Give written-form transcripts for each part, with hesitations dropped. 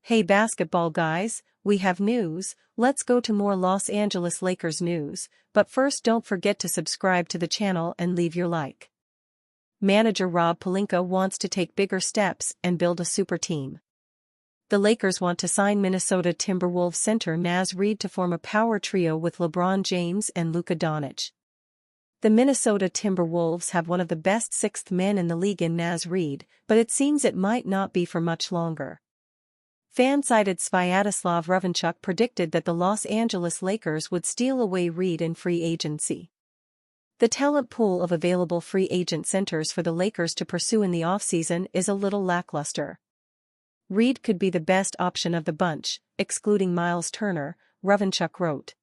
Hey basketball guys, we have news. Let's go to more Los Angeles Lakers news, but first don't forget to subscribe to the channel and leave your like. Manager Rob Pelinka wants to take bigger steps and build a super team. The Lakers want to sign Minnesota Timberwolves center Naz Reid to form a power trio with LeBron James and Luka Doncic. The Minnesota Timberwolves have one of the best sixth men in the league in Naz Reid, but it seems it might not be for much longer. Fan-sided Sviatoslav Ravenchuk predicted that the Los Angeles Lakers would steal away Reid in free agency. The talent pool of available free agent centers for the Lakers to pursue in the offseason is a little lackluster. Reid could be the best option of the bunch, excluding Miles Turner, Ravenchuk wrote.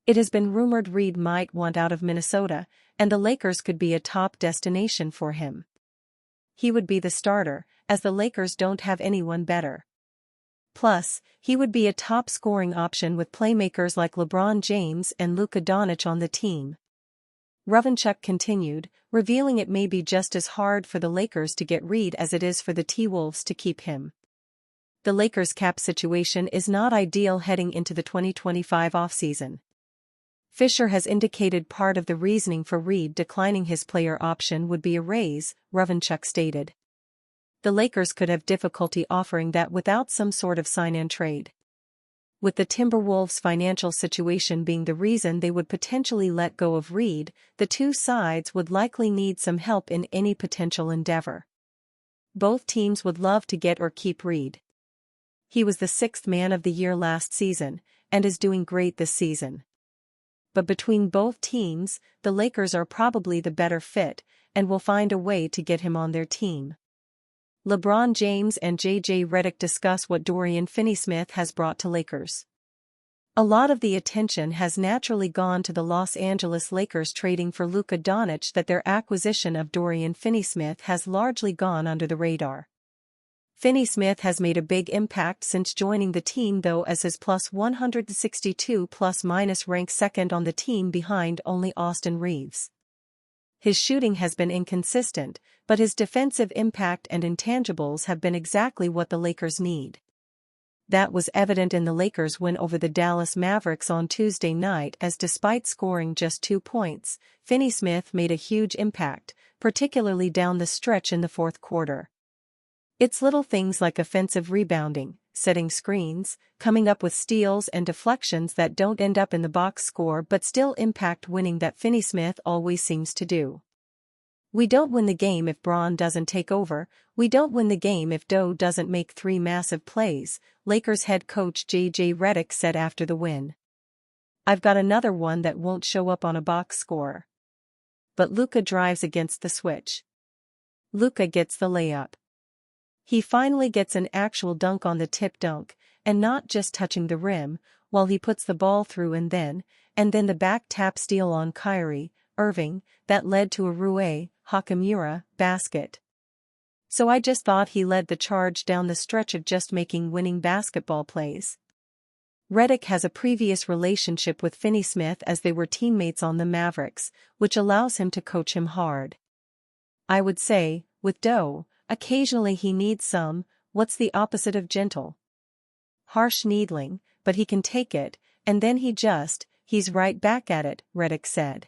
It has been rumored Reid might want out of Minnesota, and the Lakers could be a top destination for him. He would be the starter, as the Lakers don't have anyone better. Plus, he would be a top scoring option with playmakers like LeBron James and Luka Doncic on the team. Ravenchuk continued, revealing it may be just as hard for the Lakers to get Reid as it is for the T-Wolves to keep him. The Lakers' cap situation is not ideal heading into the 2025 offseason. Fisher has indicated part of the reasoning for Reid declining his player option would be a raise, Ravenchuk stated. The Lakers could have difficulty offering that without some sort of sign-and trade. With the Timberwolves' financial situation being the reason they would potentially let go of Reid, the two sides would likely need some help in any potential endeavor. Both teams would love to get or keep Reid. He was the sixth man of the year last season, and is doing great this season. But between both teams, the Lakers are probably the better fit, and will find a way to get him on their team. LeBron James and J.J. Redick discuss what Dorian Finney-Smith has brought to Lakers. A lot of the attention has naturally gone to the Los Angeles Lakers trading for Luka Doncic, that their acquisition of Dorian Finney-Smith has largely gone under the radar. Finney-Smith has made a big impact since joining the team, though, as his plus 162 plus-minus ranks second on the team behind only Austin Reeves. His shooting has been inconsistent, but his defensive impact and intangibles have been exactly what the Lakers need. That was evident in the Lakers' win over the Dallas Mavericks on Tuesday night, as despite scoring just 2 points, Finney-Smith made a huge impact, particularly down the stretch in the fourth quarter. It's little things like offensive rebounding, setting screens, coming up with steals and deflections that don't end up in the box score but still impact winning that Finney-Smith always seems to do. We don't win the game if Braun doesn't take over, we don't win the game if Doe doesn't make 3 massive plays, Lakers head coach J.J. Redick said after the win. I've got another one that won't show up on a box score. But Luka drives against the switch. Luka gets the layup. He finally gets an actual dunk on the tip dunk, and not just touching the rim, while he puts the ball through and then the back tap steal on Kyrie Irving, that led to a Rui Hachimura basket. So I just thought he led the charge down the stretch of just making winning basketball plays. Redick has a previous relationship with Finney-Smith as they were teammates on the Mavericks, which allows him to coach him hard. I would say, with Doe, occasionally he needs some, what's the opposite of gentle? Harsh needling, but he can take it, and then he's right back at it, Redick said.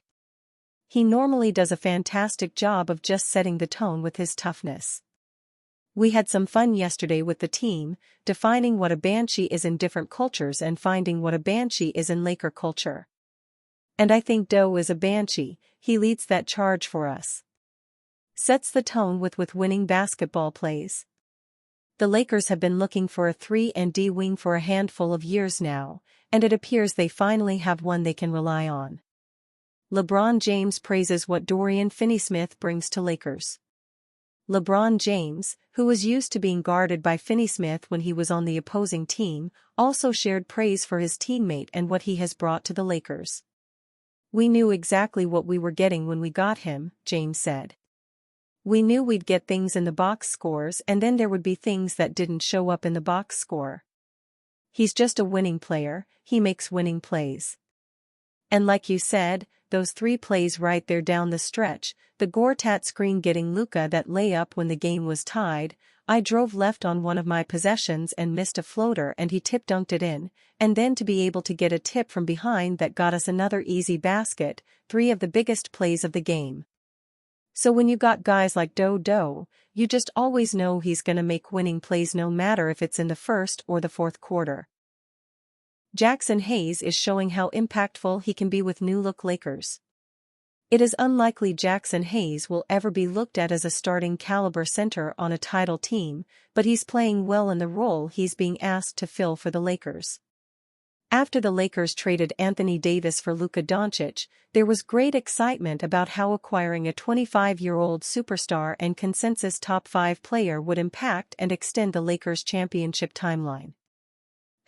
He normally does a fantastic job of just setting the tone with his toughness. We had some fun yesterday with the team, defining what a banshee is in different cultures and finding what a banshee is in Laker culture. And I think Doe is a banshee, he leads that charge for us. Sets the tone with winning basketball plays. The Lakers have been looking for a 3-and-D wing for a handful of years now, and it appears they finally have one they can rely on. LeBron James praises what Dorian Finney-Smith brings to Lakers. LeBron James, who was used to being guarded by Finney-Smith when he was on the opposing team, also shared praise for his teammate and what he has brought to the Lakers. We knew exactly what we were getting when we got him, James said. We knew we'd get things in the box scores and then there would be things that didn't show up in the box score. He's just a winning player, he makes winning plays. And like you said, those 3 plays right there down the stretch, the Gortat screen getting Luka that layup when the game was tied. I drove left on one of my possessions and missed a floater and he tip-dunked it in, and then to be able to get a tip from behind that got us another easy basket, 3 of the biggest plays of the game. So when you got guys like Dodo, you just always know he's gonna make winning plays no matter if it's in the first or the fourth quarter. Jackson Hayes is showing how impactful he can be with new-look Lakers. It is unlikely Jackson Hayes will ever be looked at as a starting caliber center on a title team, but he's playing well in the role he's being asked to fill for the Lakers. After the Lakers traded Anthony Davis for Luka Doncic, there was great excitement about how acquiring a 25-year-old superstar and consensus top 5 player would impact and extend the Lakers' championship timeline.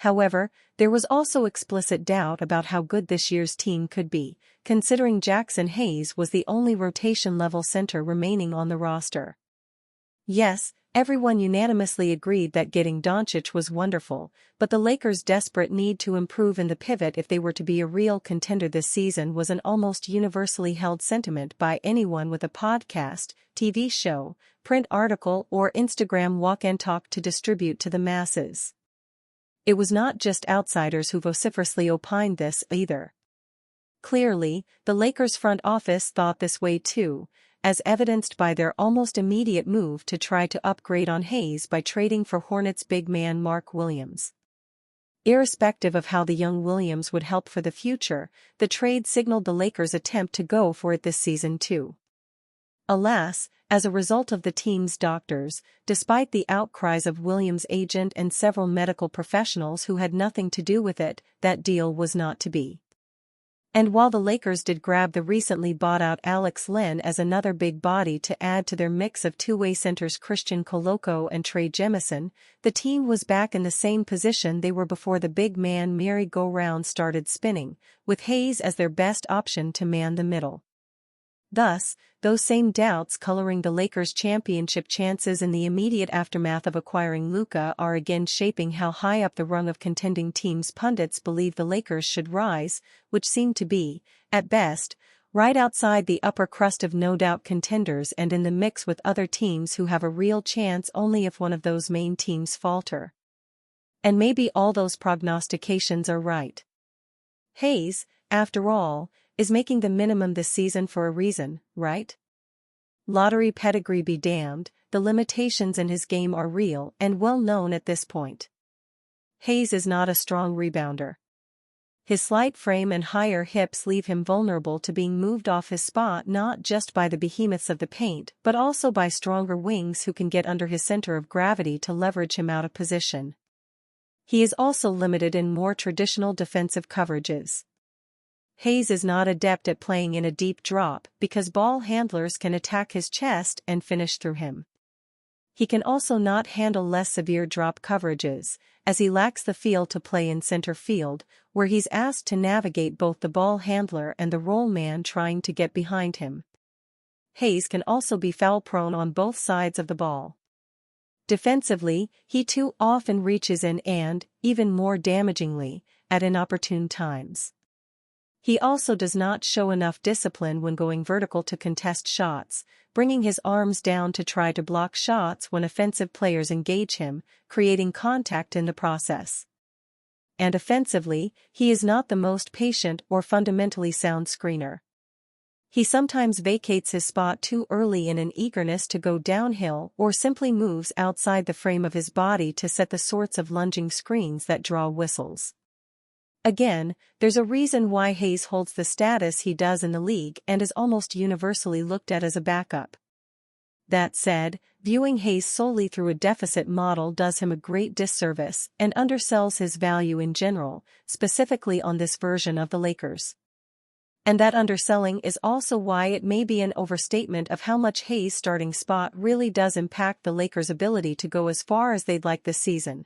However, there was also explicit doubt about how good this year's team could be, considering Jackson Hayes was the only rotation-level center remaining on the roster. Yes, everyone unanimously agreed that getting Doncic was wonderful, but the Lakers' desperate need to improve in the pivot if they were to be a real contender this season was an almost universally held sentiment by anyone with a podcast, TV show, print article or Instagram walk and talk to distribute to the masses. It was not just outsiders who vociferously opined this either. Clearly, the Lakers front office thought this way too, as evidenced by their almost immediate move to try to upgrade on Hayes by trading for Hornets big man Mark Williams. Irrespective of how the young Williams would help for the future, the trade signaled the Lakers' attempt to go for it this season too. Alas, as a result of the team's doctors, despite the outcries of Williams' agent and several medical professionals who had nothing to do with it, that deal was not to be. And while the Lakers did grab the recently bought-out Alex Len as another big body to add to their mix of two-way centers Christian Koloko and Trey Jemison, the team was back in the same position they were before the big man merry-go-round started spinning, with Hayes as their best option to man the middle. Thus, those same doubts coloring the Lakers' championship chances in the immediate aftermath of acquiring Luka are again shaping how high up the rung of contending teams pundits believe the Lakers should rise, which seem to be, at best, right outside the upper crust of no-doubt contenders and in the mix with other teams who have a real chance only if one of those main teams falter. And maybe all those prognostications are right. Hayes, after all, is making the minimum this season for a reason, right? Lottery pedigree be damned, the limitations in his game are real and well known at this point. Hayes is not a strong rebounder. His slight frame and higher hips leave him vulnerable to being moved off his spot not just by the behemoths of the paint but also by stronger wings who can get under his center of gravity to leverage him out of position. He is also limited in more traditional defensive coverages. Hayes is not adept at playing in a deep drop because ball handlers can attack his chest and finish through him. He can also not handle less severe drop coverages, as he lacks the feel to play in center field, where he's asked to navigate both the ball handler and the roll man trying to get behind him. Hayes can also be foul-prone on both sides of the ball. Defensively, he too often reaches in and, even more damagingly, at inopportune times. He also does not show enough discipline when going vertical to contest shots, bringing his arms down to try to block shots when offensive players engage him, creating contact in the process. And offensively, he is not the most patient or fundamentally sound screener. He sometimes vacates his spot too early in an eagerness to go downhill or simply moves outside the frame of his body to set the sorts of lunging screens that draw whistles. Again, there's a reason why Hayes holds the status he does in the league and is almost universally looked at as a backup. That said, viewing Hayes solely through a deficit model does him a great disservice and undersells his value in general, specifically on this version of the Lakers. And that underselling is also why it may be an overstatement of how much Hayes' starting spot really does impact the Lakers' ability to go as far as they'd like this season.